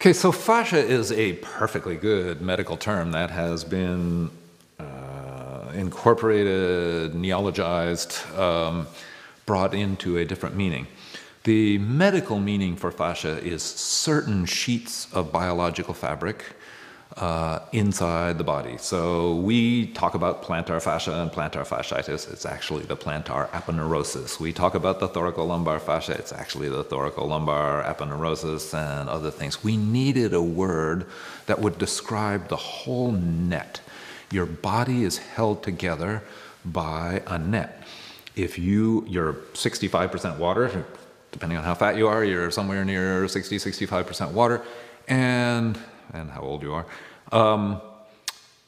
Okay, so fascia is a perfectly good medical term that has been incorporated, neologized, brought into a different meaning. The medical meaning for fascia is certain sheets of biological fabric inside the body. So we talk about plantar fascia and plantar fasciitis. It's actually the plantar aponeurosis. We talk about the thoracolumbar fascia. It's actually the thoracolumbar aponeurosis and other things. We needed a word that would describe the whole net. Your body is held together by a net. If you're 65% water, depending on how fat you are, you're somewhere near 65% water, and how old you are.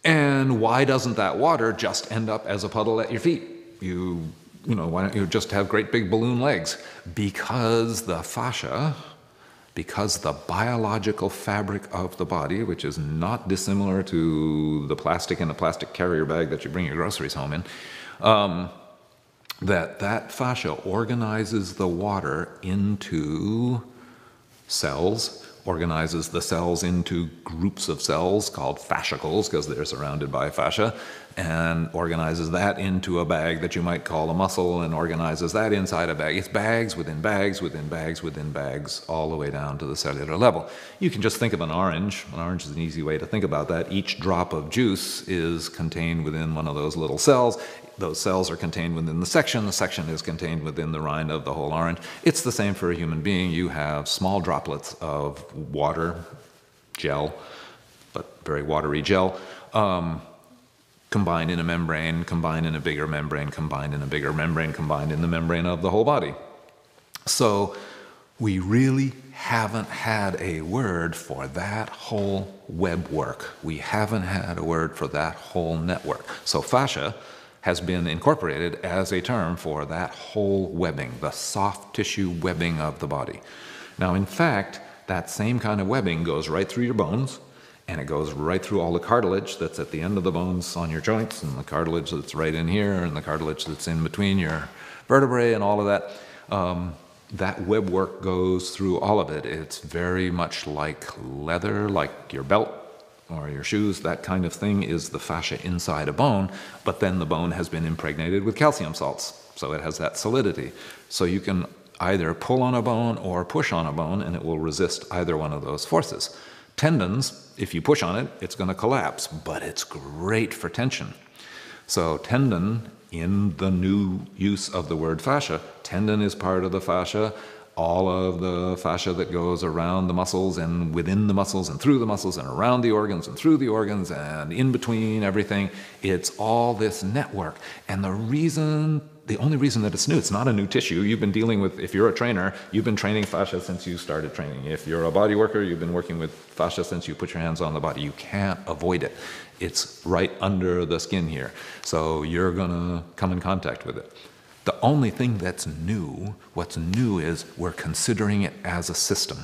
And why doesn't that water just end up as a puddle at your feet? Why don't you just have great big balloon legs? Because the fascia, because the biological fabric of the body, which is not dissimilar to the plastic in a plastic carrier bag that you bring your groceries home in, that fascia organizes the water into cells, organizes the cells into groups of cells called fascicles because they're surrounded by fascia, and organizes that into a bag that you might call a muscle, and organizes that inside a bag. It's bags within bags within bags within bags, all the way down to the cellular level. You can just think of an orange. An orange is an easy way to think about that. Each drop of juice is contained within one of those little cells. Those cells are contained within the section is contained within the rind of the whole orange. It's the same for a human being. You have small droplets of water, gel, but very watery gel, combined in a membrane, combined in a bigger membrane, combined in a bigger membrane, combined in the membrane of the whole body. So we really haven't had a word for that whole web work. We haven't had a word for that whole network. So fascia has been incorporated as a term for that whole webbing, the soft tissue webbing of the body. Now, in fact, that same kind of webbing goes right through your bones, and it goes right through all the cartilage that's at the end of the bones on your joints, and the cartilage that's right in here, and the cartilage that's in between your vertebrae, and all of that. That web work goes through all of it. It's very much like leather, like your belt or your shoes. That kind of thing is the fascia inside a bone, but then the bone has been impregnated with calcium salts, so it has that solidity. So you can either pull on a bone or push on a bone, and it will resist either one of those forces. Tendons, if you push on it, it's going to collapse, but it's great for tension. So tendon, in the new use of the word fascia, tendon is part of the fascia. All of the fascia that goes around the muscles and within the muscles and through the muscles and around the organs and through the organs and in between everything, it's all this network. And the only reason that it's new, it's not a new tissue. You've been dealing with, if you're a trainer, you've been training fascia since you started training. If you're a body worker, you've been working with fascia since you put your hands on the body. You can't avoid it. It's right under the skin here. So you're gonna come in contact with it. The only thing that's new, what's new is we're considering it as a system.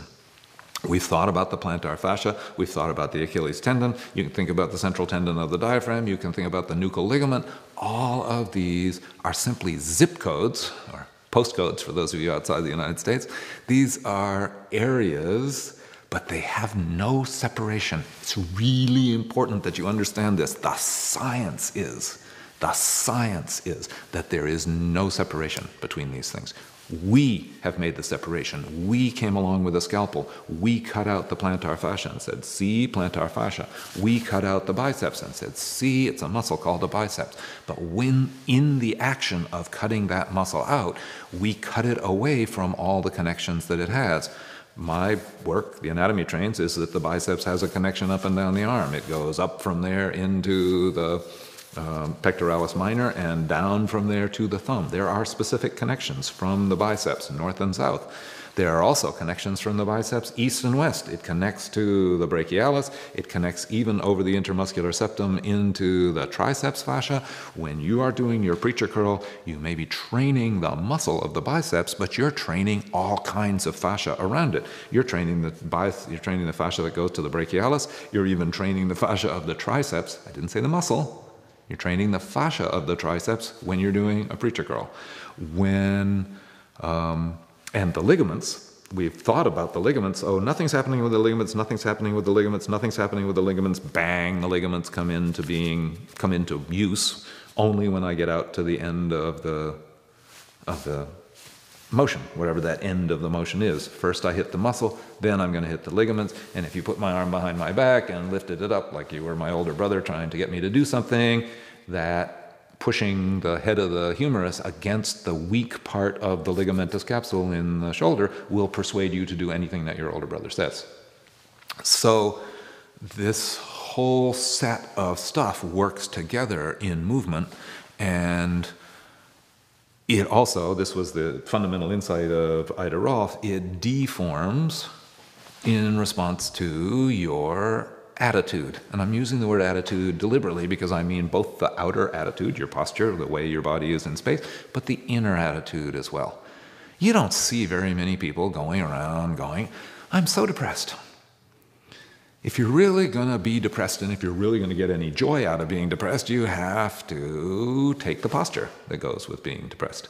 We've thought about the plantar fascia, we've thought about the Achilles tendon, you can think about the central tendon of the diaphragm, you can think about the nuchal ligament. All of these are simply zip codes, or postcodes for those of you outside the United States. These are areas, but they have no separation. It's really important that you understand this. The science is that there is no separation between these things. We have made the separation. We came along with a scalpel. We cut out the plantar fascia and said, see, plantar fascia. We cut out the biceps and said, see, it's a muscle called a biceps. But when in the action of cutting that muscle out, we cut it away from all the connections that it has. My work, the anatomy trains, is that the biceps has a connection up and down the arm. It goes up from there into the pectoralis minor and down from there to the thumb. There are specific connections from the biceps, north and south. There are also connections from the biceps east and west. It connects to the brachialis. It connects even over the intermuscular septum into the triceps fascia. When you are doing your preacher curl, you may be training the muscle of the biceps, but you're training all kinds of fascia around it. You're training the fascia that goes to the brachialis. You're even training the fascia of the triceps. I didn't say the muscle. You're training the fascia of the triceps when you're doing a preacher curl. And the ligaments, we've thought about the ligaments. Oh, nothing's happening with the ligaments, nothing's happening with the ligaments, nothing's happening with the ligaments. Bang, the ligaments come into use only when I get out to the end of the motion, whatever that end of the motion is. First I hit the muscle, then I'm going to hit the ligaments. And if you put my arm behind my back and lifted it up like you were my older brother trying to get me to do something, that pushing the head of the humerus against the weak part of the ligamentous capsule in the shoulder will persuade you to do anything that your older brother says. So this whole set of stuff works together in movement, and it also, this was the fundamental insight of Ida Rolf, it deforms in response to your attitude. And I'm using the word attitude deliberately because I mean both the outer attitude, your posture, the way your body is in space, but the inner attitude as well. You don't see very many people going around going, I'm so depressed. If you're really going to be depressed, and if you're really going to get any joy out of being depressed, you have to take the posture that goes with being depressed.